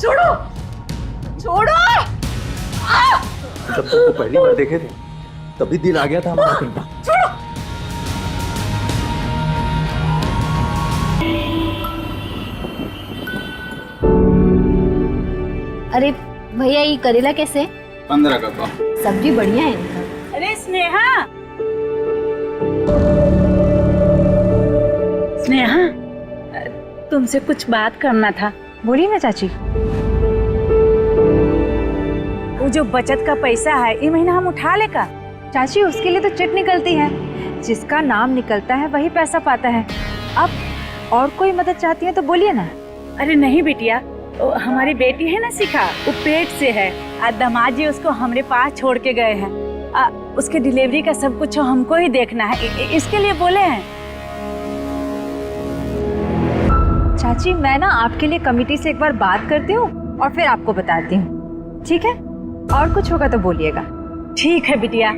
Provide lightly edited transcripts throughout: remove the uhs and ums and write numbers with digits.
छोड़ो छोड़ो। जब तुमको पहली बार देखे थे तभी दिल आ गया था हमारा तुम पर। छोड़ो। अरे भैया ये करेला कैसे? 15 का पाव। सब्जी बढ़िया है इनका। अरे स्नेहा, स्नेहा तुमसे कुछ बात करना था। बोलिए ना चाची। वो जो बचत का पैसा है ये महीना हम उठा लेगा। चाची उसके लिए तो चिट निकलती है, जिसका नाम निकलता है वही पैसा पाता है। अब और कोई मदद चाहती है तो बोलिए ना। अरे नहीं बेटिया, वो हमारी बेटी है ना शिखा, वो पेट से है। दामाद जी उसको हमारे पास छोड़ के गए हैं। उसके डिलीवरी का सब कुछ हमको ही देखना है, इसके लिए बोले हैं। चाची मैं ना आपके लिए कमेटी से एक बार बात करती हूँ और फिर आपको बताती हूँ, ठीक है? और कुछ होगा तो बोलिएगा। ठीक है बिटिया।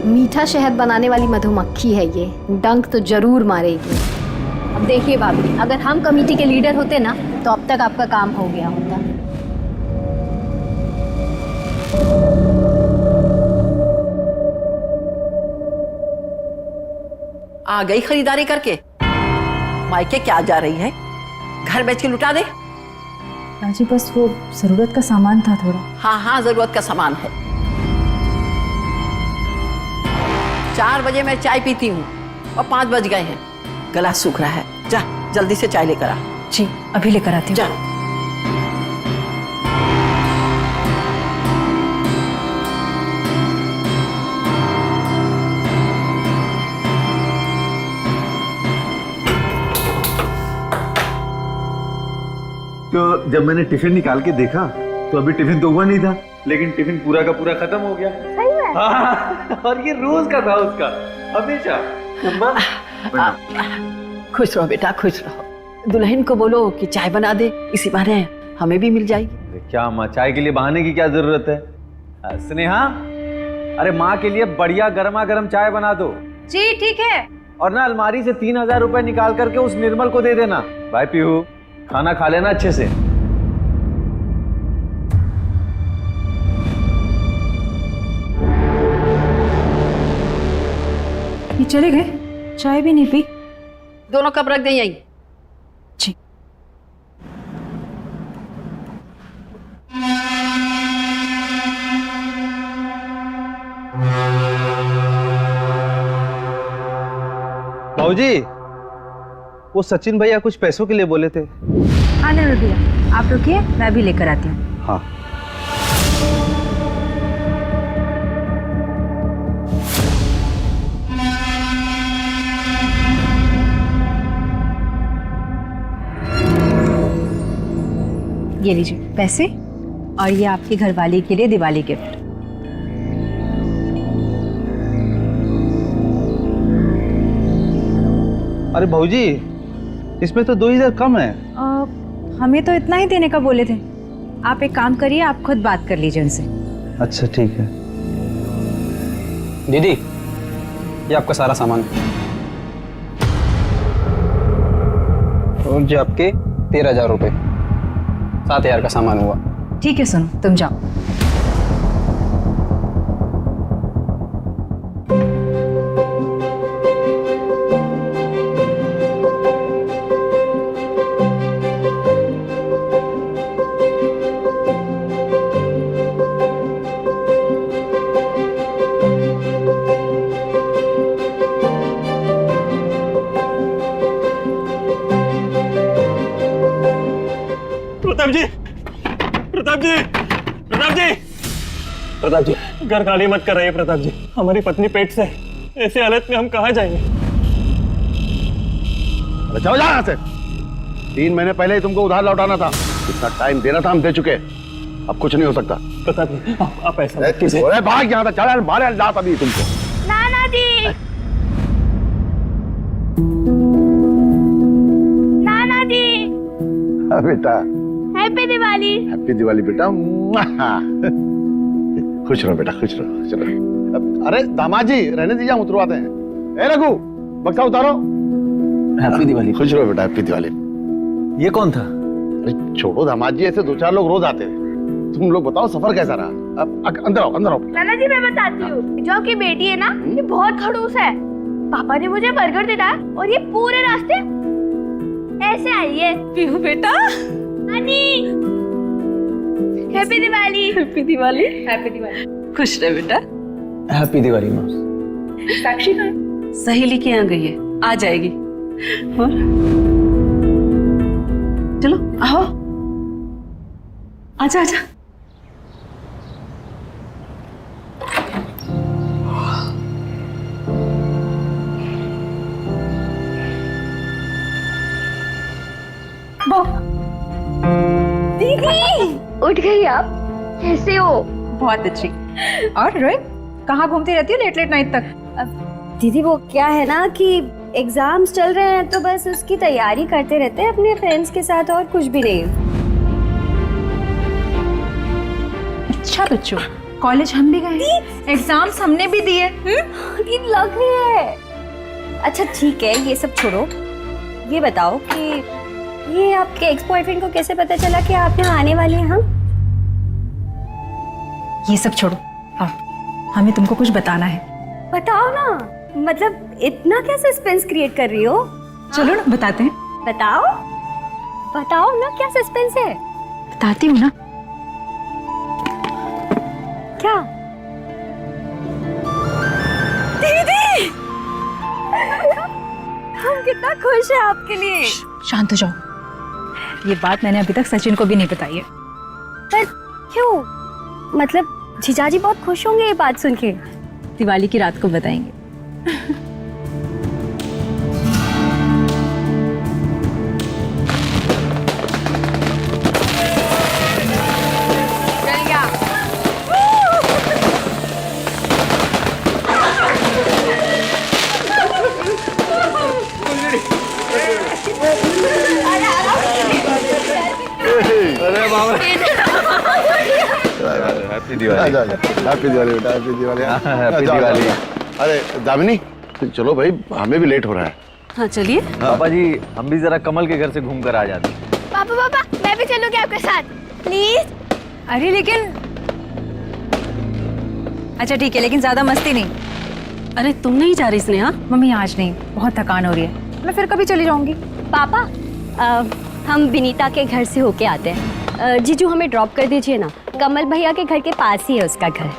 मीठा शहद बनाने वाली मधुमक्खी है ये, डंक तो जरूर मारेगी। अब देखिए भाभी, अगर हम कमेटी के लीडर होते ना तो अब तक आपका काम हो गया होता। आ गई खरीदारी करके? मायके क्या जा रही है? घर बेच के लुटा दे। चाची बस वो जरूरत का सामान था थोड़ा। हाँ हाँ जरूरत का सामान है। 4 बजे मैं चाय पीती हूँ और 5 बज गए हैं। गला सूख रहा है, जा जल्दी से चाय लेकर आ। जी अभी लेकर आती हूँ। जा। तो जब मैंने टिफिन निकाल के देखा तो अभी टिफिन तो हुआ नहीं था, लेकिन टिफिन पूरा का पूरा खत्म हो गया। सही में? हाँ, और ये रोज का था उसका, हमेशा। खुश रहो बेटा, खुश रहो। दुल्हन को बोलो कि चाय बना दे, इसी बहाने हमें भी मिल जाएगी। क्या माँ, चाय के लिए बहाने की क्या जरूरत है? स्नेहा, अरे माँ के लिए बढ़िया गर्मा गर्म चाय बना दो। जी ठीक है। और ना अलमारी से 3000 रुपए निकाल करके उस निर्मल को दे देना। भाई पीहू, खाना खा लेना अच्छे से। ये चले गए, चाय भी नहीं पी। दोनों कप रख दें यहीं। जी। भाऊजी, वो सचिन भैया कुछ पैसों के लिए बोले थे। हाँ नंदू भैया आप रुकिए, मैं भी लेकर आती हूँ। हाँ। ये लीजिए पैसे, और ये आपकी घरवाली के लिए दिवाली गिफ्ट। अरे भाऊजी, इसमें तो 2000 कम है। हमें तो इतना ही देने का बोले थे। आप एक काम करिए, आप खुद बात कर लीजिए उनसे। अच्छा ठीक है। दीदी, ये आपका सारा सामान और जो आपके 13,000 रुपये, 7,000 का सामान हुआ। ठीक है सुनो, तुम जाओ। प्रताप जी, प्रताप जी, प्रताप जी, प्रताप जी, घर खाली मत कर रही है प्रताप जी। हमारी पत्नी पेट से है। ऐसी हालत में हम कहाँ जाएंगे? अरे जाओ यहाँ से। 3 महीने पहले ही तुमको उधार लौटाना था, इतना टाइम देना था, हम दे चुके। अब कुछ नहीं हो सकता। प्रताप जी, आप ऐसा मत कीजिए। अरे भाग यहाँ से, चल मारे लात अभी तुमको। नाना जी, नाना जी। हाँ बेटा, हैप्पी दिवाली। हैप्पी दिवाली बेटा। खुश रहो बेटा, खुश रहो, खुश रहो। अरे दामाद जी रहने दीजिए, हम उतरवाते हैं। ए रघु, बक्सा उतारो। हैप्पी दिवाली। खुश रहो बेटा, हैप्पी दिवाली। ये कौन था? अरे छोड़ो दामाद जी, ऐसे 2-4 लोग रोज आते हैं। तुम लोग बताओ सफर कैसा रहा? अब अंदर आओ, अंदर आओ। नाना जी मैं बताती हूँ, जो की बेटी है ना ये बहुत खड़ूस है। पापा ने मुझे बर्गर दिलाया और ये पूरे रास्ते ऐसे आई है। पीहू बेटा, नानी happy Diwali. Happy Diwali. Happy Diwali. खुश रहे बेटा। हैप्पी दिवाली माँ। साक्षी कहाँ? सहेली के यहाँ गई है, आ जाएगी। और? चलो आओ, आजा आजा। उठ गई आप? कैसे हो? बहुत अच्छी। और रोहित कहाँ घूमती रहती है लेट लेट नाइट तक? दीदी वो क्या है ना कि एग्जाम्स चल रहे हैं तो बस उसकी तैयारी करते रहते हैं अपने फ्रेंड्स के साथ, और कुछ भी नहीं। अच्छा बच्चों, कॉलेज हम भी गए, एग्जाम्स हमने भी दिए। लग रही है। अच्छा ठीक है, ये सब छोड़ो। ये बताओ कि ये आपके एक्स बॉयफ्रेंड को कैसे पता चला कि आप यहाँ आने वाली हैं? हम ये सब छोड़ो, हाँ हमें तुमको कुछ बताना है। बताओ ना, मतलब इतना क्या सस्पेंस क्रिएट कर रही हो? चलो ना बताते हैं। बताओ बताओ ना, क्या सस्पेंस है? बताती हूँ ना। क्या? दीदी हम कितना खुश हैं आपके लिए। शांत हो जाओ, ये बात मैंने अभी तक सचिन को भी नहीं बताई है। पर क्यों? मतलब जीजाजी बहुत खुश होंगे ये बात सुन के। दिवाली की रात को बताएंगे। अरे बाबा, हैप्पी दिवाली। हैप्पी दिवाली बेटा, हैप्पी दिवाली। हैप्पी दिवाली। अरे दामिनी चलो भाई, हमें भी लेट हो रहा है। हाँ चलिए। पापा जी, हम भी जरा कमल के घर से घूम कर आ जाते हैं। पापा पापा मैं भी चलूंगी आपके साथ प्लीज। अरे लेकिन अच्छा ठीक है, लेकिन ज्यादा मस्ती नहीं। अरे तुम नहीं जा रही स्नेहा? मम्मी आज नहीं, बहुत थकान हो रही है, मैं फिर कभी चली जाऊंगी। पापा हम विनीता के घर से होके आते हैं। जीजू हमें ड्रॉप कर दीजिए ना, कमल भैया के घर के पास ही है उसका घर।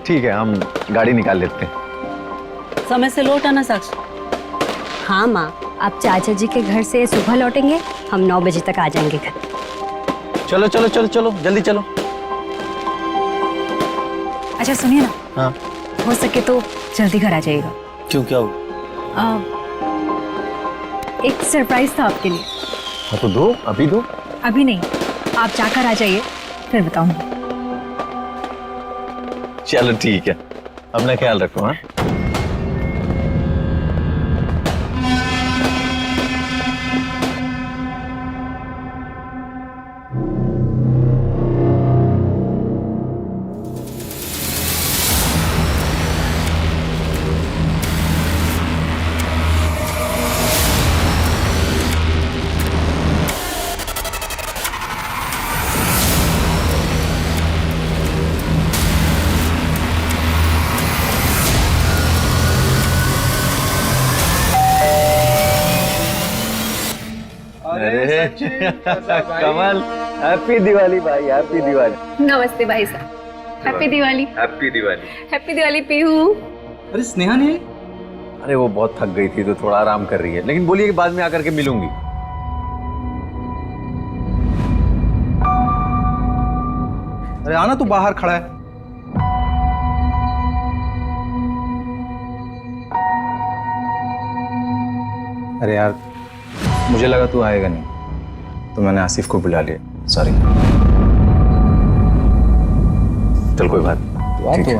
ठीक है, हम गाड़ी निकाल लेते हैं। समय से लौट आना साक्षी। हाँ माँ, आप चाचा जी के घर से सुबह लौटेंगे, हम 9 बजे तक आ जाएंगे घर। चलो चलो चलो चलो, जल्दी चलो। अच्छा सुनिए ना, हाँ। हो सके तो जल्दी घर आ जाइएगा। क्यों, क्या हुआ? एक सरप्राइज था आपके लिए। हाँ तो दो, अभी दो। अभी नहीं, आप जाकर आ जाइए, फिर बताऊंगी। चलो ठीक है, अपना ख्याल रखो। हाँ कमल, हैप्पी दिवाली भाई, हैप्पी दिवाली। नमस्ते भाई साहब, happy Diwali. Happy Diwali. Happy Diwali Pihu. अरे स्नेहा नहीं? अरे वो बहुत थक गई थी तो थोड़ा आराम कर रही है, लेकिन बोलिए कि बाद में आकर के मिलूंगी। अरे आना, तू बाहर खड़ा है। अरे यार, मुझे लगा तू आएगा नहीं, तो मैंने आसिफ को बुला लिया। सॉरी। चल कोई बात ठीक है।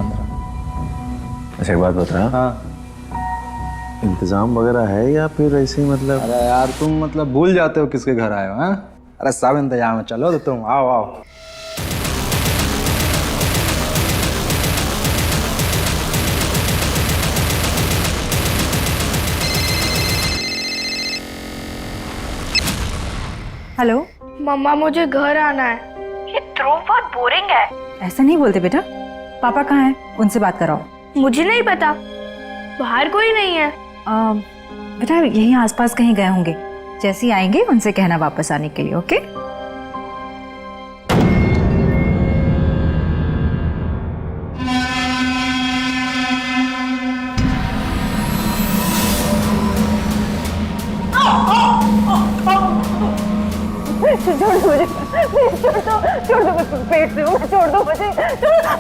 अच्छा एक बात बता, हाँ। इंतजाम वगैरह है या फिर ऐसे ही मतलब? अरे यार तुम मतलब भूल जाते हो किसके घर आए हो? हाँ, अरे सब इंतजाम है। चलो तो तुम आओ आओ। हेलो। मम्मा मुझे घर आना है। ये ध्रुव बहुत बोरिंग है। ऐसा नहीं बोलते बेटा, पापा कहाँ हैं? उनसे बात कराओ। मुझे नहीं पता, बाहर कोई नहीं है। बेटा यहीं आसपास कहीं गए होंगे, जैसे ही आएंगे उनसे कहना वापस आने के लिए। ओके? छोड़ दो मुझे, पेट से छोड़ दो मुझे, छोड़ दो।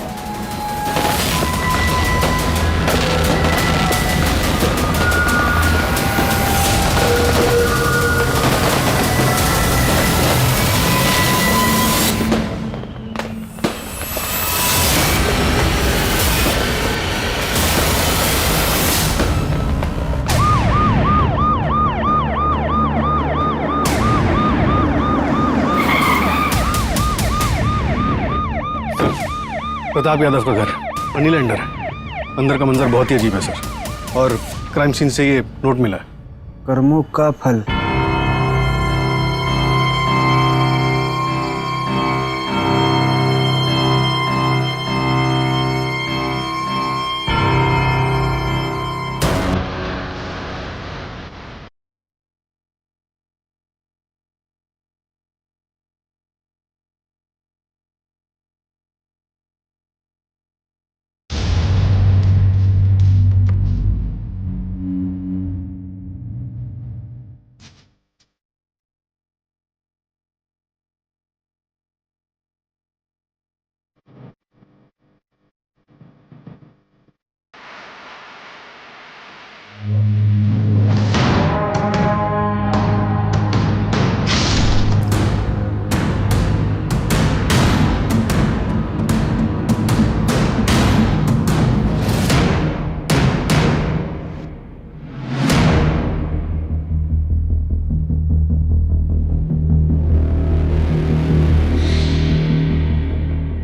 प्रताप यादव का घर मनी लैंडर है। अंदर का मंजर बहुत ही अजीब है सर, और क्राइम सीन से ये नोट मिला है। कर्मों का फल।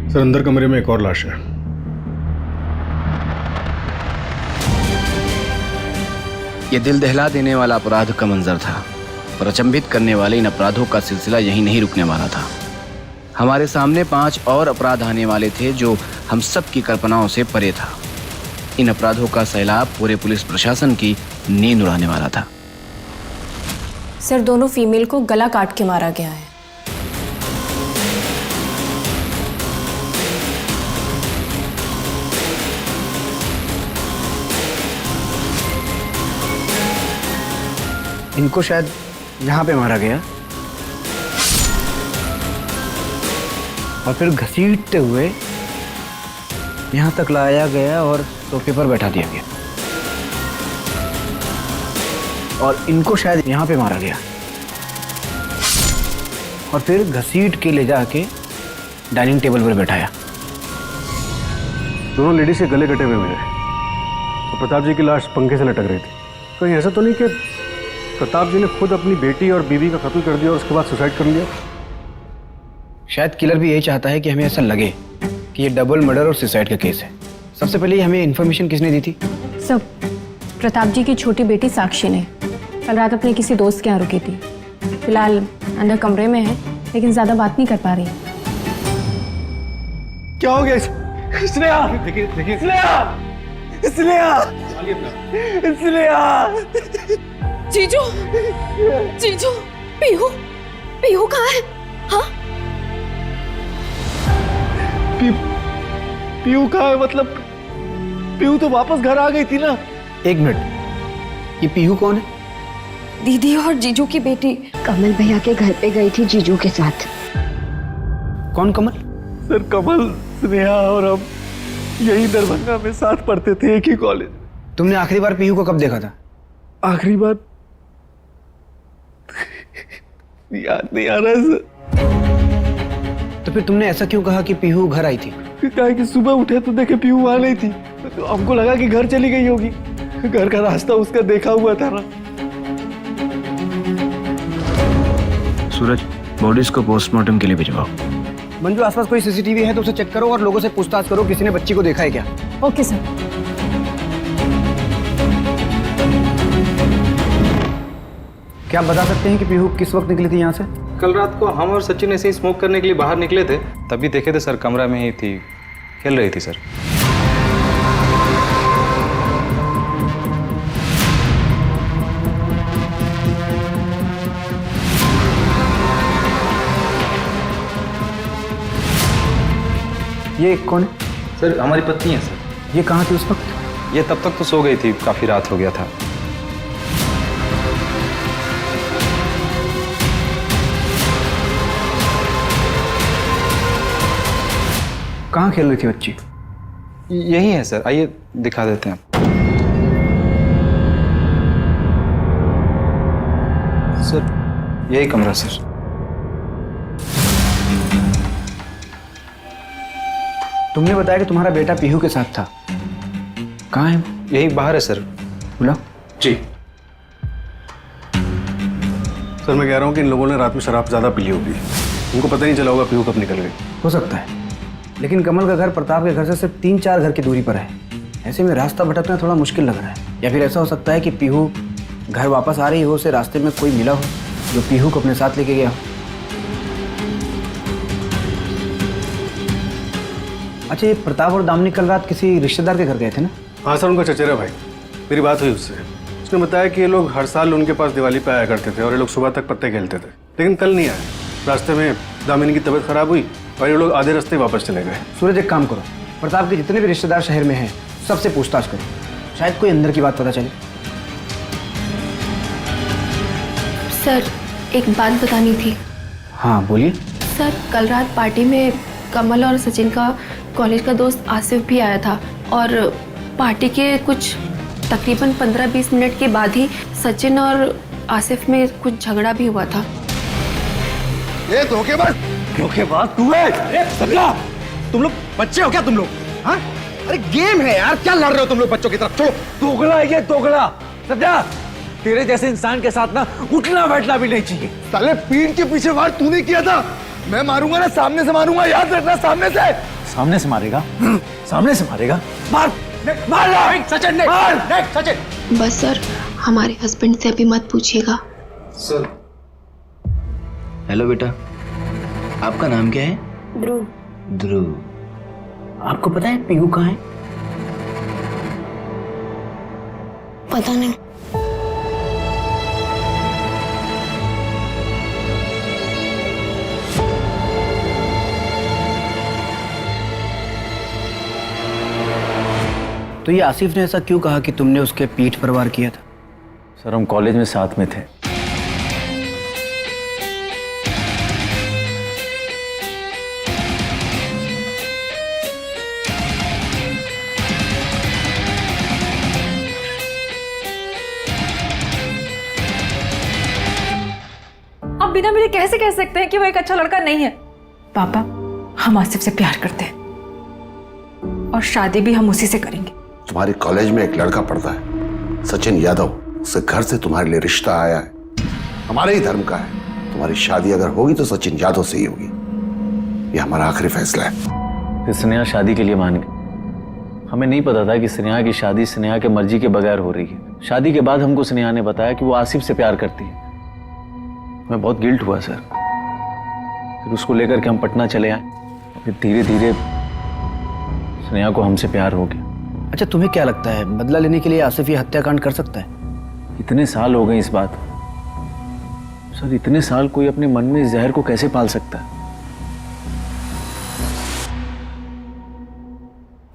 सर अंदर कमरे में एक और लाश है। ये दिल दहला देने वाला अपराध का मंजर था, पर अचंभित करने वाले इन अपराधों का सिलसिला यहीं नहीं रुकने वाला था। हमारे सामने 5 और अपराध आने वाले थे जो हम सब की कल्पनाओं से परे था। इन अपराधों का सैलाब पूरे पुलिस प्रशासन की नींद उड़ाने वाला था। सर दोनों फीमेल को गला काट के मारा गया है। इनको शायद यहाँ पे मारा गया और फिर घसीटते हुए यहाँ तक लाया गया और सोफे पर बैठा दिया गया, और इनको शायद यहाँ पे मारा गया और फिर घसीट के ले जाके डाइनिंग टेबल पर बैठाया। दोनों लेडीज के गले कटे हुए मिले और प्रताप जी की लाश पंखे से लटक रही थी। कहीं ऐसा तो नहीं कि प्रताप जी ने खुद अपनी बेटी और बीवी का कत्ल कर दिया और उसके बाद सुसाइड कर लिया? शायद किलर भी यही चाहता है कि हमें ऐसा लगे कि ये डबल मर्डर और सुसाइड का केस है। सबसे पहले हमें इन्फॉर्मेशन किसने दी थी? सब प्रताप जी की छोटी बेटी साक्षी ने कल रात अपने किसी दोस्त के यहाँ रुकी थी। फिलहाल अंदर कमरे में है, लेकिन ज्यादा बात नहीं कर पा रही। क्या हो गया? स्नेहा, देखिए देखिए, स्नेहा, स्नेहा, स्नेहा। जीजू, जीजू, पीहू, पीहू कहाँ है? हाँ? पीहू कहाँ है? मतलब पीहू तो वापस घर आ गई थी ना। एक मिनट, ये पीहू कौन है? दीदी और जीजू की बेटी। कमल भैया के घर पे गई थी जीजू के साथ। कौन कमल? सर कमल, स्नेहा और हम यही दरभंगा में साथ पढ़ते थे, एक ही कॉलेज। तुमने आखिरी बार पीहू को कब देखा था? आखिरी बार याद नहीं आ रहा है सर। तो फिर तुमने ऐसा क्यों कहा कि पीहू घर आई थी? कहा कि सुबह उठे तो देखे पीहू वहां नहीं थी, तो हमको लगा कि घर चली गई होगी। घर का रास्ता उसका देखा हुआ था ना। सूरज, बॉडीज को पोस्टमार्टम के लिए भिजवाओ। मंजू, आसपास कोई सीसीटीवी है तो उसे चेक करो और लोगों से पूछताछ करो किसी ने बच्ची को देखा है क्या। Okay sir. क्या आप बता सकते हैं कि पीहू किस वक्त निकली थी यहाँ से? कल रात को हम और सचिन ऐसे ही स्मोक करने के लिए बाहर निकले थे, तभी देखे थे सर, कमरा में ही थी, खेल रही थी सर। ये कौन है? सर हमारी पत्नी है सर। ये कहाँ थी उस वक्त? ये तब तक तो सो गई थी, काफी रात हो गया था। कहाँ खेल रही थी बच्ची? यही है सर, आइए दिखा देते हैं। सर यही कमरा सर। तुमने बताया कि तुम्हारा बेटा पीहू के साथ था, कहाँ है? यही बाहर है सर। बुलाओ। जी सर, मैं कह रहा हूँ कि इन लोगों ने रात में शराब ज्यादा पी ली होगी, उनको पता नहीं चला होगा पीहू कब निकल गई। हो सकता है, लेकिन कमल का घर प्रताप के घर से सिर्फ 3-4 घर की दूरी पर है। ऐसे में रास्ता भटकना थोड़ा मुश्किल लग रहा है। या फिर ऐसा हो सकता है कि पीहू घर वापस आ रही हो, उसे रास्ते में कोई मिला हो जो पीहू को अपने साथ लेके गया हो। अच्छा, ये प्रताप और दामिनी कल रात किसी रिश्तेदार के घर गए थे ना? हाँ सर, उनका चचेरा भाई, मेरी बात हुई उससे। उसने बताया कि ये लोग हर साल उनके पास दिवाली पे आया करते थे और ये लोग सुबह तक पत्ते खेलते थे, लेकिन कल नहीं आए। रास्ते में दामिनी की तबीयत खराब हुई और ये लोग आधे रास्ते वापस चले गए। सूरज, एक काम करो, प्रताप के जितने भी रिश्तेदार शहर में हैं सबसे पूछताछ करो, शायद कोई अंदर की बात पता चले। सर एक बात बतानी थी। हाँ बोलिए। सर कल रात पार्टी में कमल और सचिन का कॉलेज का दोस्त आसिफ भी आया था और पार्टी के कुछ तकरीबन 15-20 मिनट के बाद ही सचिन और आसिफ में कुछ झगड़ा भी हुआ था। ये धोखेबाज तू है? सबला, तुम लोग बच्चे हो क्या तुम लोग? हाँ? अरे गेम है यार, क्या लड़ रहे हो तुम लोग बच्चों की तरफ? छोड़ो। दोगला है ये, दोगला। समझा? तेरे जैसे इंसान के साथ ना उठना बैठना भी नहीं चाहिए। साले पीठ के पीछे वार तूने किया था, मैं मारूंगा ना सामने से मारूंगा, याद रखना। सामने से। सामने से मारेगा? सामने से मारेगा? मार मार सचिन ने, मार सचिन। बस सर हमारे हस्बैंड से अभी मत पूछिएगा। सर। हेलो बेटा, आपका नाम क्या है? ध्रुव। ध्रुव। आपको पता है पीहू कहाँ है? पता नहीं। तो ये आसिफ ने ऐसा क्यों कहा कि तुमने उसके पीठ पर वार किया था? सर हम कॉलेज में साथ में थे। आप बिना मेरे कैसे कह सकते हैं कि वो एक अच्छा लड़का नहीं है? पापा, हम आसिफ से प्यार करते हैं और शादी भी हम उसी से करेंगे। तुम्हारे कॉलेज में एक लड़का पढ़ता है, सचिन यादव, उसके घर से तुम्हारे लिए रिश्ता आया है, हमारे ही धर्म का है। तुम्हारी शादी अगर होगी तो सचिन यादव से ही होगी, ये हमारा आखिरी फैसला है। स्नेहा शादी के लिए मान गई। हमें नहीं पता था कि स्नेहा की शादी स्नेहा के मर्जी के बगैर हो रही है। शादी के बाद हमको स्नेहा ने बताया कि वो आसिफ से प्यार करती है। मैं बहुत गिल्ट हुआ सर। फिर उसको लेकर के हम पटना चले आए, फिर धीरे धीरे स्नेहा को हमसे प्यार हो गया। अच्छा, तुम्हें क्या लगता है बदला लेने के लिए आसिफ ये हत्याकांड कर सकता है? इतने साल हो गए इस बात सर, इतने साल कोई अपने मन में इस जहर को कैसे पाल सकता है?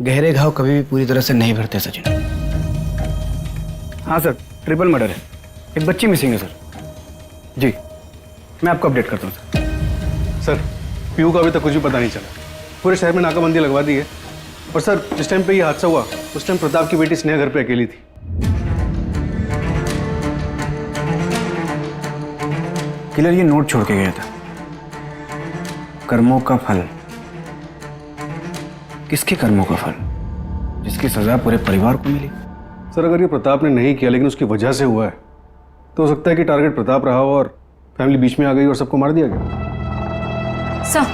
गहरे घाव कभी भी पूरी तरह से नहीं भरते सचिन। हाँ सर, ट्रिपल मर्डर है, एक बच्ची मिसिंग है सर। जी मैं आपको अपडेट करता हूँ सर, पीहू का अभी तक कुछ भी पता नहीं चला। पूरे शहर में नाकाबंदी लगवा दी है। और सर जिस टाइम पे ये हादसा हुआ उस टाइम प्रताप की बेटी स्नेहा घर पे अकेली थी। किलर ये नोट छोड़ के गया था, कर्मों का फल। किसके कर्मों का फल? जिसकी सजा पूरे परिवार को मिली। सर अगर ये प्रताप ने नहीं किया लेकिन उसकी वजह से हुआ है तो हो सकता है कि टारगेट प्रताप रहा हो और फैमिली बीच में आ गई और सबको मार दिया गया। सर,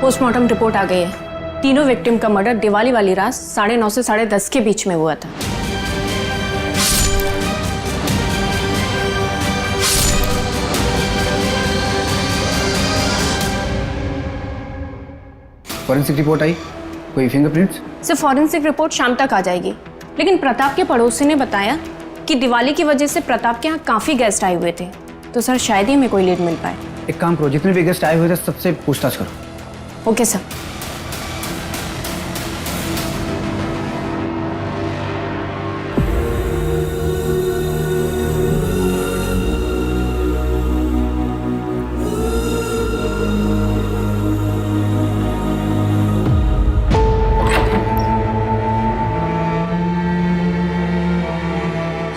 पोस्टमार्टम रिपोर्ट आ गई है। तीनों विक्टिम का मर्डर दिवाली वाली रात 9:30 से 10:30 के बीच में हुआ था। फॉरेंसिक रिपोर्ट आई? कोई फिंगरप्रिंट्स? सिर्फ फॉरेंसिक रिपोर्ट शाम तक आ जाएगी, लेकिन प्रताप के पड़ोसी ने बताया कि दिवाली की वजह से प्रताप के यहाँ काफ़ी गेस्ट आए हुए थे, तो सर शायद ही हमें कोई लीड मिल पाए। एक काम करो, जितने भी गेस्ट आए हुए थे सबसे पूछताछ करो। Okay sir.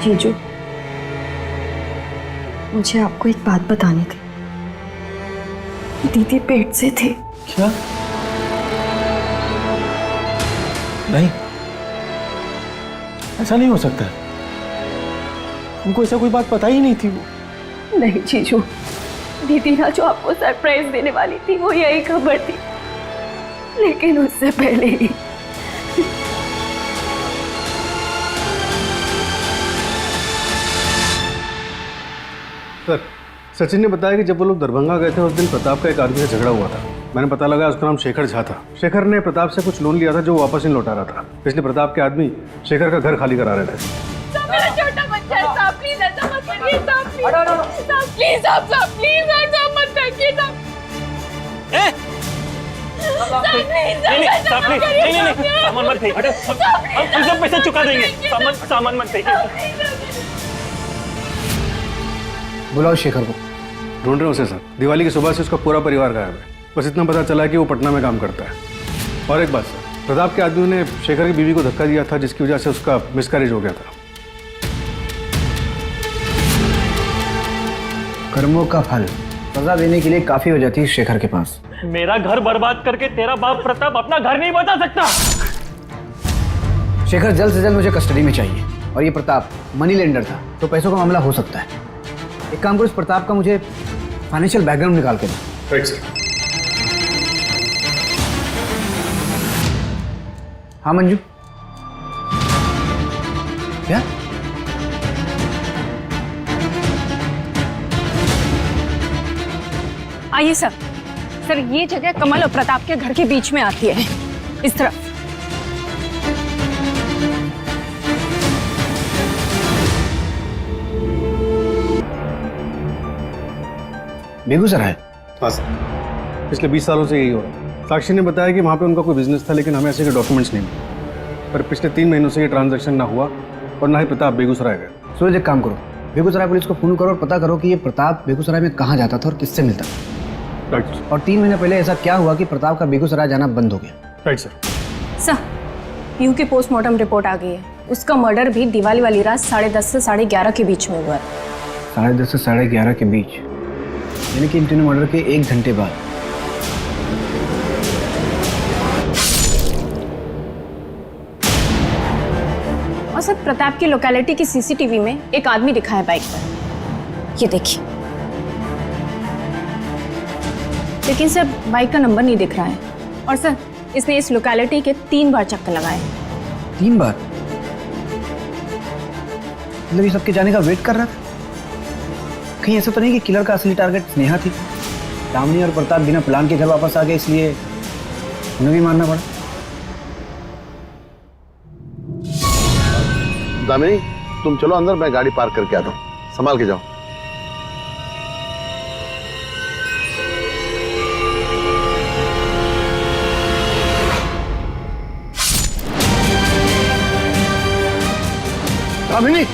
जीजू, मुझे आपको एक बात बतानी थी। दीदी पेट से थे। क्या? नहीं, ऐसा नहीं हो सकता। हमको ऐसा कोई बात पता ही नहीं थी। वो नहीं जीजू, दीदी ना जो आपको सरप्राइज देने वाली थी वो यही खबर थी, लेकिन उससे पहले ही सर, सचिन ने बताया कि जब वो लोग दरभंगा गए थे उस दिन प्रताप का एक आदमी से झगड़ा हुआ था। मैंने पता लगा उसका नाम शेखर झा था। शेखर ने प्रताप से कुछ लोन लिया था जो वो वापस नहीं लौटा रहा था, इसलिए प्रताप के आदमी शेखर का घर खाली करा रहे थे। मेरा छोटा बच्चा है, साहब प्लीज ऐसा मत करिए, साहब प्लीज, साहब प्लीज ऐसा मत करिए, साहब। सामान मत फेंक, हम सब पैसा चुका देंगे। सामान मत फेंक। बुलाओ शेखर को। ढूंढ रहे हो उसे सर। दिवाली की सुबह से उसका पूरा परिवार गायब है। बस इतना पता चला है कि वो पटना में काम करता है। और एक बात सर, प्रताप के आदमियों ने शेखर की बीवी को धक्का दिया था जिसकी वजह से उसका मिसकैरेज हो गया था। कर्मों का फल, सजा देने के लिए काफी वजह थी शेखर के पास। मेरा घर बर्बाद करके तेरा बाप प्रताप अपना घर नहीं बचा सकता। शेखर जल्द से जल्द मुझे कस्टडी में चाहिए। और ये प्रताप मनी लेंडर था, तो पैसों का मामला हो सकता है। एक काम करो, इस प्रताप का मुझे फाइनेंशियल बैकग्राउंड निकाल के दो। Right sir. हाँ मंजू, क्या? आइए सर। सर ये जगह कमल और प्रताप के घर के बीच में आती है, इस तरफ। बेगूसराय? हाँ सर, पिछले 20 सालों से यही हो रहा है। साक्षी ने बताया कि वहाँ पे उनका कोई बिजनेस था, लेकिन हमें ऐसे के डॉक्यूमेंट्स नहीं मिले। पर पिछले 3 महीनों से ये ट्रांजैक्शन ना हुआ और ना ही प्रताप बेगूसराय गए। सूरज, एक काम करो, बेगूसराय पुलिस को फोन करो और पता करो कि ये प्रताप बेगूसराय में कहाँ जाता था और किससे मिलता था। राइट। और 3 महीने पहले ऐसा क्या हुआ कि प्रताप का बेगूसराय जाना बंद हो गया? Right sir. सर, पीयू की पोस्टमार्टम रिपोर्ट आ गई है। उसका मर्डर भी दिवाली वाली रात 10:30 से 11:30 के बीच में हुआ है। 10:30 से 11:30 के बीच, यानी कि इन तीनों मर्डर के 1 घंटे बाद। और सर, प्रताप की लोकेलिटी की सीसीटीवी में एक आदमी दिखा है बाइक पर, ये देखिए। लेकिन सर बाइक का नंबर नहीं दिख रहा है। और सर, इसने इस लोकेलिटी के 3 बार चक्कर लगाए। 3 बार? मतलब ये सबके जाने का वेट कर रहा था? कहीं ऐसा तो नहीं कि किलर का असली टारगेट स्नेहा थी? दामिनी और प्रताप बिना प्लान के घर वापस आ गए, इसलिए उन्हें भी मारना पड़ा। दामिनी, तुम चलो अंदर, मैं गाड़ी पार्क करके आता हूँ। संभाल के जाओ। दामिनी,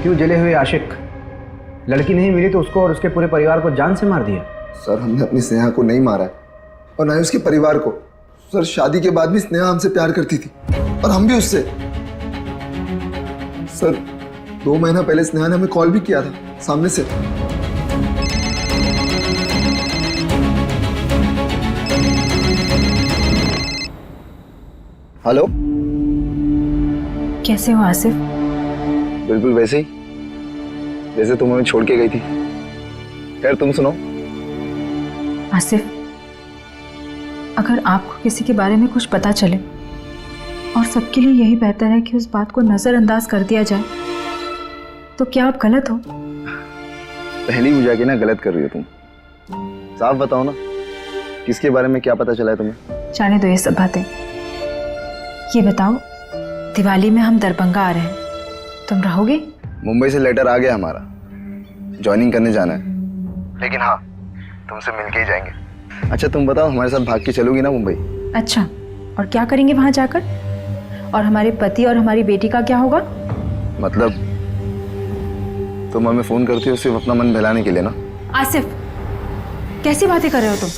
क्यों जले हुए आशिक? लड़की नहीं मिली तो उसको और उसके पूरे परिवार को जान से मार दिया? सर, हमने अपनी स्नेहा को नहीं मारा और ना ही उसके परिवार को। सर, शादी के बाद भी स्नेहा हमसे प्यार करती थी और हम भी उससे। सर, 2 महीना पहले स्नेहा ने हमें कॉल भी किया था सामने से। हेलो, कैसे हो आसिफ? बिल्कुल वैसे ही जैसे तुम हमें छोड़ के गई थी। खैर, तुम सुनो। आसिफ, अगर आपको किसी के बारे में कुछ पता चले और सबके लिए यही बेहतर है कि उस बात को नजरअंदाज कर दिया जाए, तो क्या आप गलत हो? पहली बुझा के ना गलत कर रही हो तुम। साफ बताओ ना, किसके बारे में क्या पता चला है तुम्हें? जाने दो ये सब बातें। ये बताओ, दिवाली में हम दरभंगा आ रहे हैं, तुम रहोगे? मुंबई से लेटर आ गया हमारा, ज्वाइनिंग करने जाना है। लेकिन हाँ, तुमसे मिलके ही जाएंगे। अच्छा तुम बताओ, हमारे साथ भाग के चलोगी ना मुंबई? अच्छा, और क्या करेंगे वहां जाकर? और हमारे पति और हमारी बेटी का क्या होगा? मतलब तुम हमें फोन करती हो सिर्फ अपना मन बहलाने के लिए ना? आसिफ, कैसी बातें कर रहे हो तुम?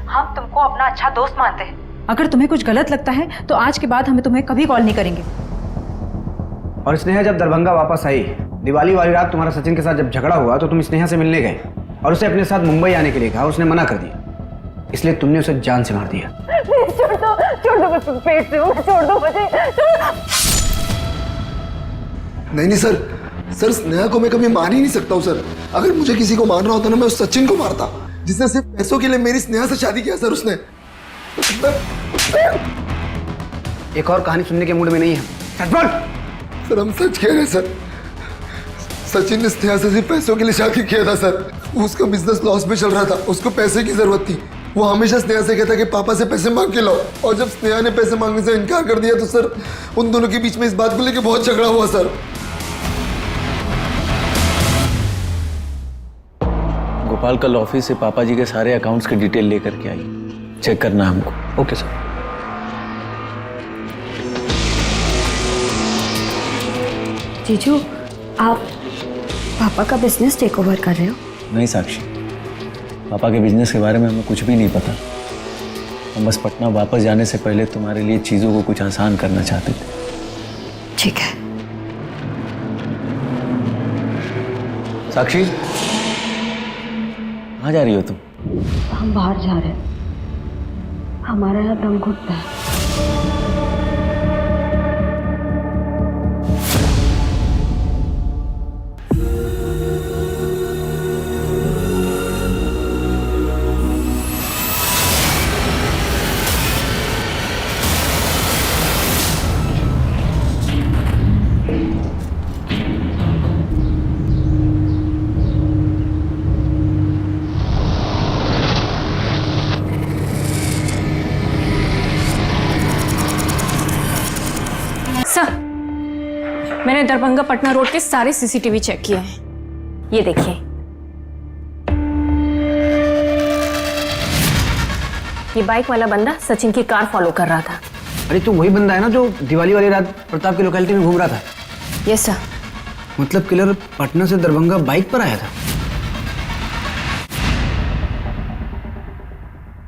हम तुमको अपना अच्छा दोस्त मानते हैं। अगर तुम्हें कुछ गलत लगता है तो आज के बाद हमें तुम्हें कभी कॉल नहीं करेंगे। और स्नेहा जब दरभंगा वापस आई, दिवाली वाली रात तुम्हारा सचिन के साथ जब झगड़ा हुआ तो तुम स्नेहा से मिलने गए और उसे अपने साथ मुंबई आने के लिए कहा, उसने मना कर दिया, इसलिए तुमने उसे जान से मार दिया। छोड़ दो मैं पेट से हूँ, छोड़ दो मुझे। नहीं सर, स्नेहा को मैं कभी मार ही नहीं सकता हूँ सर। अगर मुझे किसी को मारना होता ना, मैं उस सचिन को मारता जिसने सिर्फ पैसों के लिए मेरी स्नेहा से शादी किया सर। उसने एक और कहानी सुनने के मूड में नहीं है। सच बोल। सर हम सच कह रहे हैं सर। सचिन ने स्नेहा से सिर्फ पैसों के लिए शादी किया था सर। उसका बिजनेस लॉस में चल रहा था, उसको पैसे की जरूरत थी। वो हमेशा स्नेहा से कहता कि पापा से पैसे मांग के लाओ, और जब स्नेहा ने पैसे मांगने से इनकार कर दिया तो सर उन दोनों के बीच में इस बात को लेकर बहुत झगड़ा हुआ सर। गोपाल कल ऑफिस से पापा जी के सारे अकाउंट्स के डिटेल लेकर के आई, चेक करना हमको। Okay sir. जीजू, आप पापा का बिजनेस टेक ओवर कर रहे हो? नहीं साक्षी, पापा के बिजनेस के बारे में हमें कुछ भी नहीं पता। हम बस पटना वापस जाने से पहले तुम्हारे लिए चीज़ों को कुछ आसान करना चाहते थे। ठीक है। साक्षी, कहाँ जा रही हो तुम? हम बाहर जा रहे हैं, हमारा यहाँ दम घुटता है। मैंने दरभंगा पटना रोड के सारे सीसीटीवी चेक किए हैं। ये देखिए, ये बाइक वाला बंदा सचिन की कार फॉलो कर रहा था। अरे तो वही बंदा है ना जो दिवाली वाली रात प्रताप की लोकेलिटी में घूम रहा था? Yes sir. मतलब किलर पटना से दरभंगा बाइक पर आया था?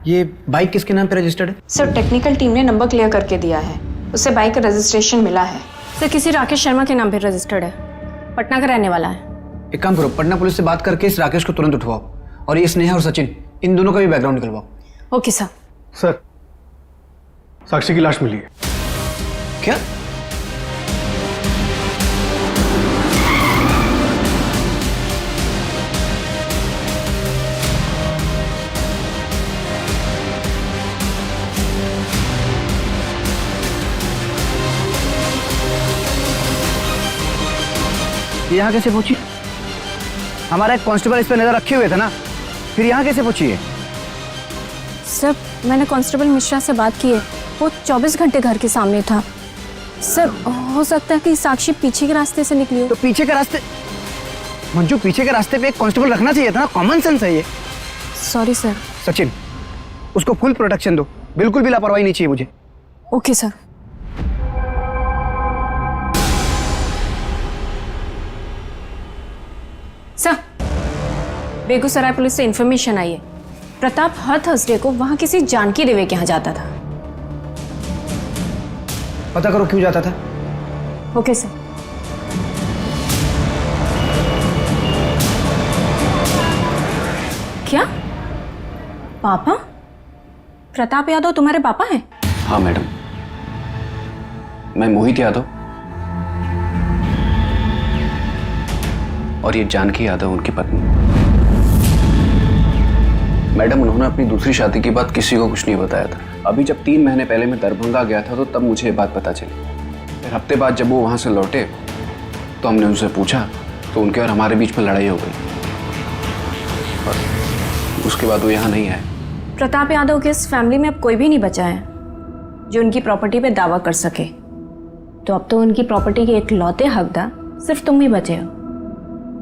ये बाइक किसके नाम पे रजिस्टर्ड है? सर टेक्निकल टीम ने नंबर क्लियर करके दिया है, उससे बाइक का रजिस्ट्रेशन मिला है। सर किसी राकेश शर्मा के नाम पे रजिस्टर्ड है, पटना का रहने वाला है। एक काम करो, पटना पुलिस से बात करके इस राकेश को तुरंत उठवाओ और ये स्नेहा और सचिन, इन दोनों का भी बैकग्राउंड निकलवाओ। Okay sir. सर, साक्षी की लाश मिली है। क्या? ये यहाँ कैसे पहुंची? हमारा एक कांस्टेबल इस पे नजर रखे हुए थे ना, फिर यहाँ कैसे पहुंची है? सर मैंने कांस्टेबल मिश्रा से बात की है, वो 24 घंटे घर के सामने था। सर हो सकता है कि साक्षी पीछे के रास्ते से निकली हो। तो पीछे के रास्ते? मंजू, पीछे के रास्ते पे एक कांस्टेबल रखना चाहिए था ना, कॉमन सेंस है ये। Sorry sir. सचिन, उसको फुल प्रोटेक्शन दो, बिल्कुल भी लापरवाही नहीं चाहिए मुझे। Okay sir. Sir Begusarai police से इंफॉर्मेशन आई है, प्रताप हर थर्सडे को वहां किसी जानकी देवी के यहाँ जाता था। पता करो क्यों जाता था। Okay sir. क्या पापा? प्रताप यादव तुम्हारे पापा हैं? हाँ मैडम, मैं मोहित यादव और ये जानकी यादव उनकी पत्नी। मैडम, उन्होंने अपनी दूसरी शादी की बात किसी को कुछ नहीं बताया था। अभी जब 3 महीने पहले मैं दरभंगा गया था तो तब मुझे ये बात पता चली। फिर हफ्ते बाद जब वो वहाँ से लौटे तो हमने उनसे पूछा तो उनके और हमारे बीच में लड़ाई हो गई। उसके बाद वो यहाँ नहीं आए। प्रताप यादव के इस फैमिली में अब कोई भी नहीं बचा है जो उनकी प्रॉपर्टी पे दावा कर सके। तो अब तो उनकी प्रॉपर्टी के इकलौते हकदार सिर्फ तुम ही बचे हो,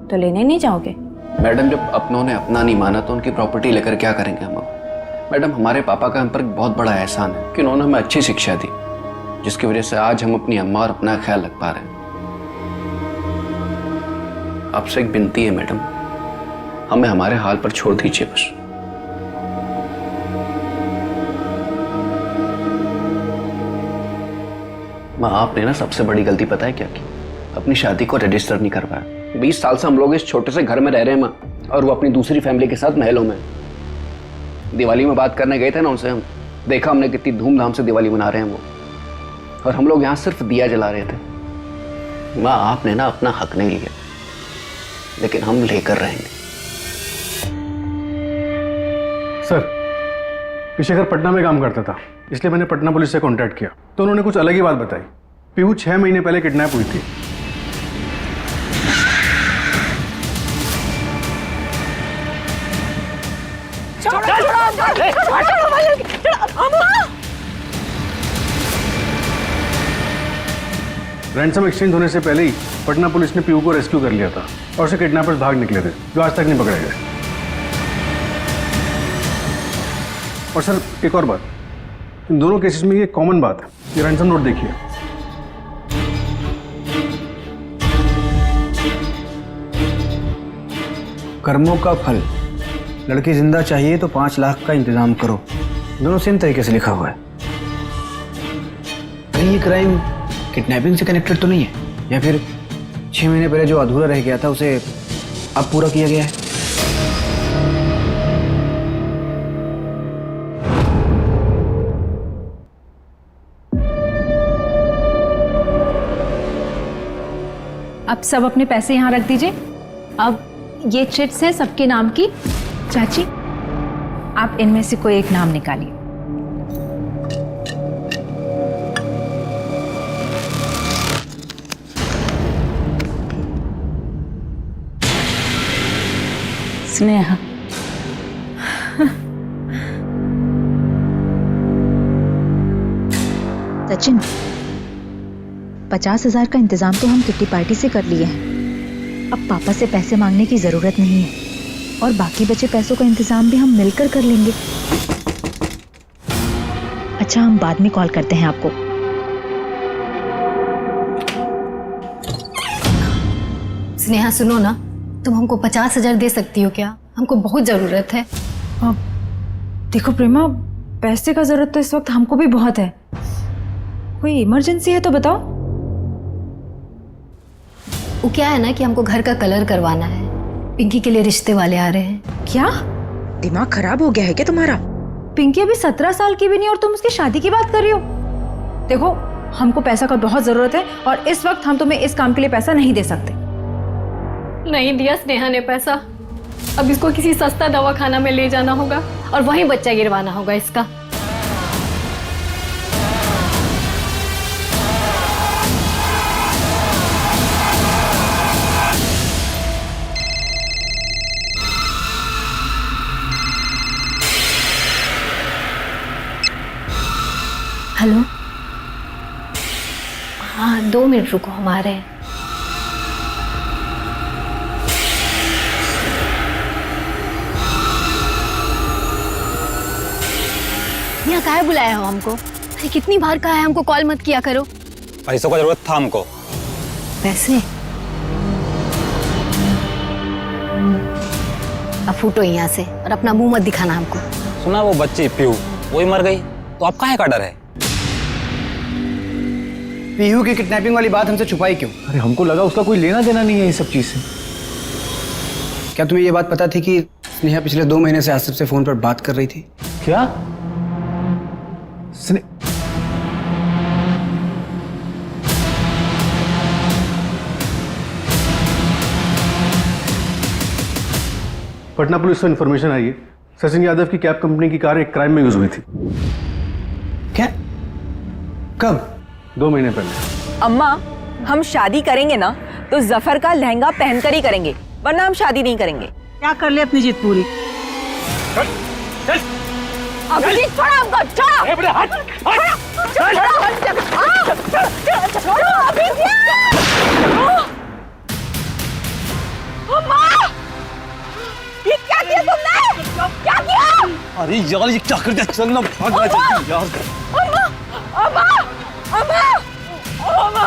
तो लेने नहीं जाओगे? मैडम, जब अपनों ने अपना नहीं माना तो उनकी प्रॉपर्टी लेकर क्या करेंगे हम अब? मैडम, हमारे पापा का हम पर बहुत बड़ा एहसान है कि उन्होंने हमें अच्छी शिक्षा दी, जिसकी वजह से आज हम अपनी अम्मा और अपना ख्याल रख पा रहे हैं। आपसे एक विनती है मैडम, हमें हमारे हाल पर छोड़ दीजिए बस। माँ, आपने ना सबसे बड़ी गलती पता है क्या की? अपनी शादी को रजिस्टर नहीं करवाया। 20 साल से हम लोग इस छोटे से घर में रह रहे हैं माँ, और वो अपनी दूसरी फैमिली के साथ महलों में। दिवाली में बात करने गए थे ना उनसे, हम देखा हमने कितनी धूमधाम से दिवाली मना रहे हैं वो, और हम लोग यहाँ सिर्फ दिया जला रहे थे। माँ, आपने ना अपना हक नहीं लिया, लेकिन हम लेकर रहेंगे। सर, विशेखर पटना में काम करता था, इसलिए मैंने पटना पुलिस से कांटेक्ट किया तो उन्होंने कुछ अलग ही बात बताई। पीहू 6 महीने पहले किडनैप हुई थी। रैंसम एक्सचेंज होने से पहले ही पटना पुलिस ने पीहू को रेस्क्यू कर लिया था और उसे किडनैपर्स भाग निकले थे जो आज तक नहीं पकड़े गए। और सर, एक और बात, इन दोनों केसेस में ये कॉमन बात है। ये रैंसम नोट देखिए। कर्मों का फल, लड़की जिंदा चाहिए तो 5 लाख का इंतजाम करो, दोनों सेम तरीके से लिखा हुआ है। कहीं ये क्राइम किडनैपिंग से कनेक्टेड तो नहीं है, या फिर 6 महीने पहले जो अधूरा रह गया था उसे अब पूरा किया गया है? अब सब अपने पैसे यहाँ रख दीजिए। अब ये चिट्स हैं सबके नाम की। चाची, आप इनमें से कोई एक नाम निकालिए। स्नेहा। सचिन, 50,000 का इंतजाम तो हम किट्टी पार्टी से कर लिए हैं। अब पापा से पैसे मांगने की जरूरत नहीं है, और बाकी बचे पैसों का इंतजाम भी हम मिलकर कर लेंगे। अच्छा, हम बाद में कॉल करते हैं आपको। स्नेहा सुनो ना, तुम हमको 50,000 दे सकती हो क्या? हमको बहुत जरूरत है। देखो प्रेमा, पैसे का जरूरत तो इस वक्त हमको भी बहुत है। कोई इमरजेंसी है तो बताओ। वो क्या है ना कि हमको घर का कलर करवाना है, पिंकी के लिए रिश्ते वाले आ रहे हैं। क्या दिमाग खराब हो गया है क्या तुम्हारा? पिंकी अभी 17 साल की भी नहीं और तुम उसकी शादी की बात कर रही हो? देखो, हमको पैसा का बहुत जरूरत है और इस वक्त हम तुम्हें इस काम के लिए पैसा नहीं दे सकते। नहीं दिया स्नेहा ने पैसा। अब इसको किसी सस्ता दवाखाना में ले जाना होगा और वहीं बच्चा गिरवाना होगा इसका। हेलो, हाँ 2 मिनट रुको, हम आ रहे हैं। यहाँ काहे बुलाया हो हमको? अरे कितनी बार कहा है हमको कॉल मत किया करो। पैसों का जरूरत था हमको। पैसे? अब फूटो यहाँ से और अपना मुंह मत दिखाना हमको। सुना वो बच्ची पीहू, वही मर गई, तो अब काहे का डर है? पीहू की किडनैपिंग वाली बात हमसे छुपाई क्यों? अरे हमको लगा उसका कोई लेना देना नहीं है इस सब चीज से। क्या तुम्हें ये बात पता थी कि स्नेहा पिछले 2 महीने से आसिफ से फोन पर बात कर रही थी? क्या? पटना पुलिस को इन्फॉर्मेशन आई है, सचिन यादव की कैब कंपनी की कार एक क्राइम में यूज हुई थी। क्या? कब? 2 महीने पहले। अम्मा, हम शादी करेंगे ना तो जफर का लहंगा पहनकर ही करेंगे, वरना हम शादी नहीं करेंगे। क्या कर ले अपनी जिद पूरी? अभिजीत छोड़ो हमको, छोड़ो। छोड़ो अभिजीत। अम्मा, ये क्या किया तुमने? क्या किया? अरे यार ये क्या कर दिया? चल ना भाग यार। अम्मा, अम्मा, अम्मा, अम्मा,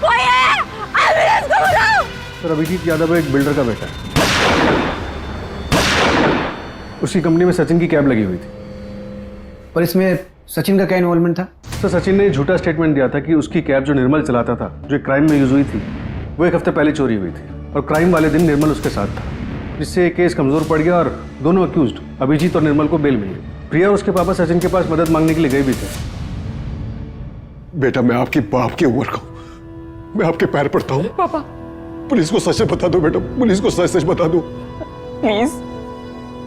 कोई है? एम्बुलेंस को बुलाओ। सर अभिजीत यादव एक बिल्डर का बेटा है। उसकी कंपनी में सचिन की कैब लगी हुई थी। पर इसमें सचिन का क्या इन्वॉल्वमेंट था? सर सचिन ने झूठा स्टेटमेंट दिया था कि उसकी कैब जो निर्मल चलाता था, जो क्राइम में यूज हुई थी, वो एक हफ्ते पहले चोरी हुई थी और क्राइम वाले दिन निर्मल उसके साथ था, जिससे केस कमजोर पड़ गया और दोनों अक्यूज्ड अभिजीत और निर्मल को बेल मिल गई। प्रिया और उसके पापा सचिन के पास मदद मांगने के लिए गए भी थे। बेटा मैं आपकी बाप की उम्र का हूं, मैं आपके पैर पड़ता हूं। पापा पुलिस को सच बता दो बेटा, पुलिस को सच सच बता दो प्लीज,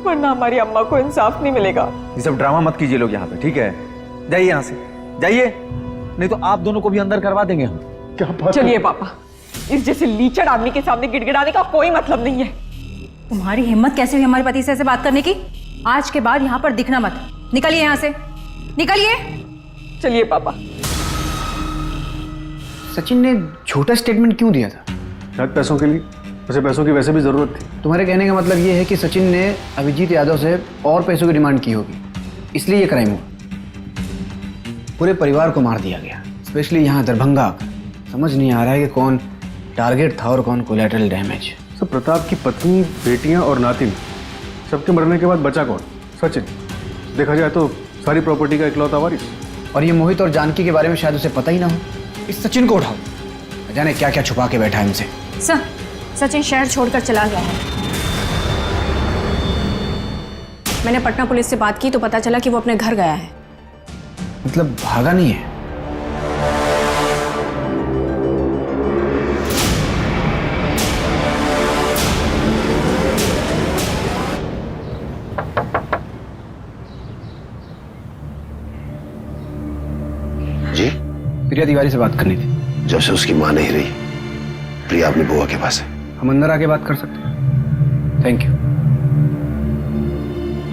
वरना हमारी अम्मा को इंसाफ नहीं मिलेगा। ये सब ड्रामा मत कीजिए लोग यहाँ पे, ठीक है? जाइए यहाँ से, जाइए, नहीं तो आप दोनों को भी अंदर करवा देंगे हम। क्या बात? चलिए पापा, इस जैसे लीचड़ आदमी के सामने गिड़गिड़ाने का कोई मतलब नहीं है। तुम्हारी हिम्मत कैसे हुई हमारे पति से ऐसे बात करने की? आज के बाद यहाँ पर दिखना मत। निकलिए यहाँ से, निकलिए। चलिए पापा। सचिन ने झूठा स्टेटमेंट क्यों दिया था? शायद पैसों के लिए, उसे पैसों की वैसे भी जरूरत थी। तुम्हारे कहने का मतलब ये है कि सचिन ने अभिजीत यादव से और पैसों की डिमांड की होगी, इसलिए ये क्राइम हुआ। पूरे परिवार को मार दिया गया, स्पेशली यहाँ दरभंगा आकर। समझ नहीं आ रहा है कि कौन टारगेट था और कौन कोलैटरल डैमेज। सर प्रताप की पत्नी, बेटियां और नातिन, सबके मरने के बाद बचा कौन? सचिन। देखा जाए तो सारी प्रॉपर्टी का इकलौता वारिस। और ये मोहित और जानकी के बारे में शायद उसे पता ही ना हो। इस सचिन को उठाओ, जाने क्या क्या छुपा के बैठा है हमसे। सर, सचिन शहर छोड़कर चला गया है। मैंने पटना पुलिस से बात की तो पता चला कि वो अपने घर गया है। मतलब भागा नहीं है? जी? प्रिया तिवारी से बात करनी थी। जब से उसकी मां नहीं रही, प्रिया अपनी बुआ के पास है। हम अंदर आके बात कर सकते हैं? Thank you.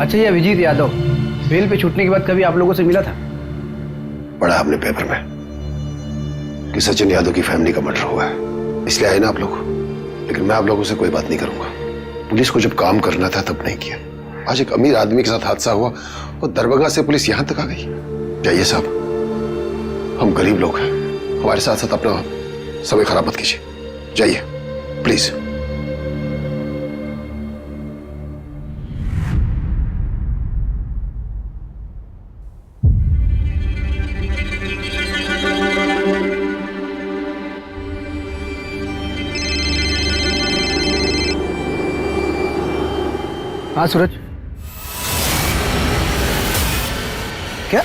अच्छा ये अभिजीत यादव बेल पे छूटने के बाद कभी आप लोगों से मिला था? पढ़ा हमने पेपर में कि सचिन यादव की फैमिली का मर्डर हुआ है, इसलिए आए ना आप लोग। लेकिन मैं आप लोगों से कोई बात नहीं करूंगा। पुलिस को जब काम करना था तब नहीं किया। आज एक अमीर आदमी के साथ हादसा हुआ और दरभंगा से पुलिस यहां तक आ गई। जाइए साहब, हम गरीब लोग हैं, हमारे साथ साथ अपना समय खराब मत कीजिए। जाइए प्लीज। हाँ सूरज, क्या?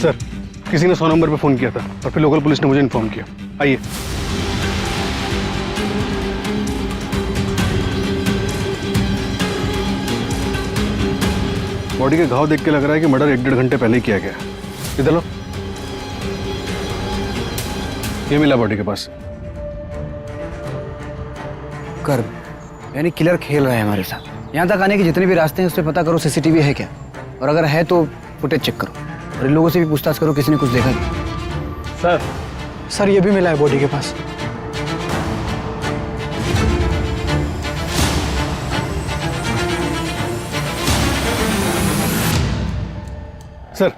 सर किसी ने 100 नंबर पे फोन किया था और फिर लोकल पुलिस ने मुझे इन्फॉर्म किया। आइए। बॉडी के घाव देख के लग रहा है कि मर्डर 1-1.5 घंटे पहले ही किया गया। इधर लो, ये मिला बॉडी के पास। कर यानी किलर खेल रहा है हमारे साथ। यहाँ तक आने के जितने भी रास्ते हैं उस पर पता करो सीसीटीवी है क्या, और अगर है तो फुटेज चेक करो और इन लोगों से भी पूछताछ करो किसी ने कुछ देखा क्या। सर ये भी मिला है बॉडी के पास। सर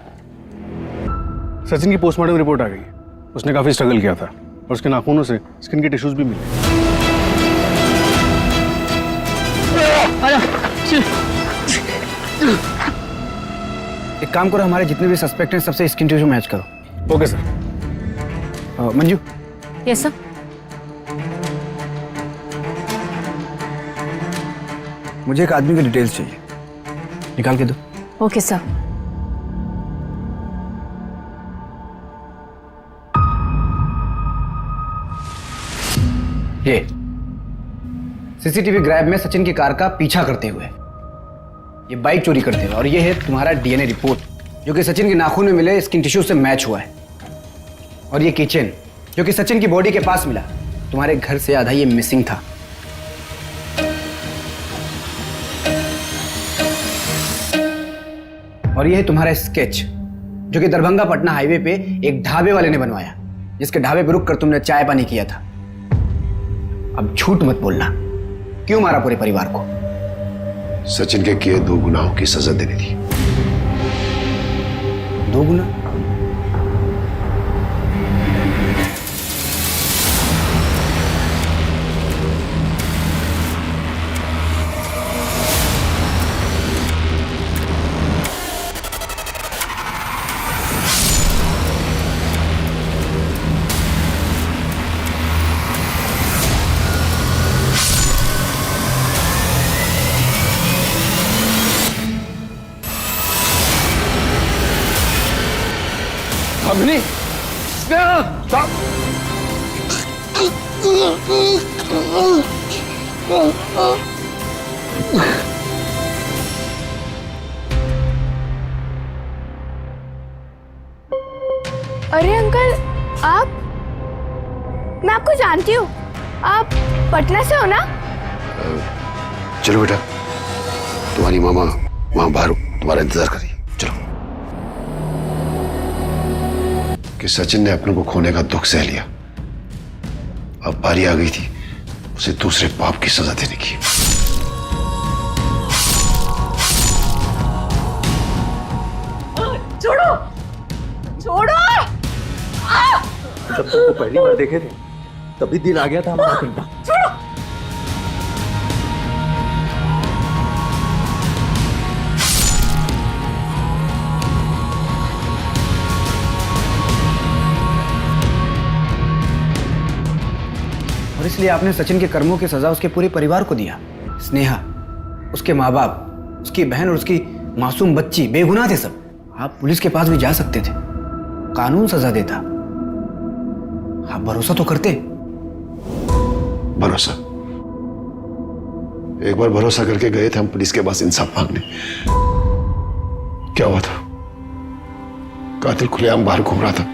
सचिन की पोस्टमार्टम रिपोर्ट आ गई है। उसने काफी स्ट्रगल किया था और उसके नाखूनों से स्किन के टिश्यूज भी मिले। एक काम करो, हमारे जितने भी सस्पेक्ट हैं सबसे स्किन टिश्यू मैच करो। Okay sir. Manju. Yes sir. मुझे एक आदमी की डिटेल्स चाहिए, निकाल के दो। Okay sir. ये सीसीटीवी ग्रैब में सचिन की कार का पीछा करते हुए, ये बाइक चोरी करते हुए, और ये है तुम्हारा डीएनए रिपोर्ट जो कि सचिन के नाखून में मिले स्किन टिश्यू से मैच हुआ है। और ये किचन जो कि सचिन की बॉडी के पास मिला। तुम्हारे घर से आधा ये मिसिंग था। और ये है तुम्हारा स्केच, जो कि दरभंगा पटना हाईवे पे एक ढाबे वाले ने बनवाया, जिसके ढाबे पे रुककर तुमने चाय पानी किया था। अब झूठ मत बोलना, क्यों मारा पूरे परिवार को? सचिन के किए 2 गुनाहों की सजा देनी थी। 2 गुना? अभिनी, अरे अंकल, आप? मैं आपको जानती हूँ। आप पटना से हो ना? चलो बेटा, तुम्हारी मामा वहां बाहर तुम्हारा इंतजार करिए। चलो। कि सचिन ने अपने को खोने का दुख सह लिया, अब बारी आ गई थी उसे दूसरे पाप की सजा देने की। छोड़ो, छोड़ो! जब तुमको पहली बार देखे थे तभी दिल आ गया था हमारा पिंडा। छोड़ो! और इसलिए आपने सचिन के कर्मों की सजा उसके पूरे परिवार को दिया। स्नेहा, उसके माँ बाप, उसकी बहन और उसकी मासूम बच्ची बेगुनाह थे सब। आप पुलिस के पास भी जा सकते थे, कानून सजा देता। आप भरोसा तो करते। भरोसा? एक बार भरोसा करके गए थे हम पुलिस के पास इंसाफ मांगने। क्या हुआ था? कातिल खुलेआम बाहर घूम रहा था,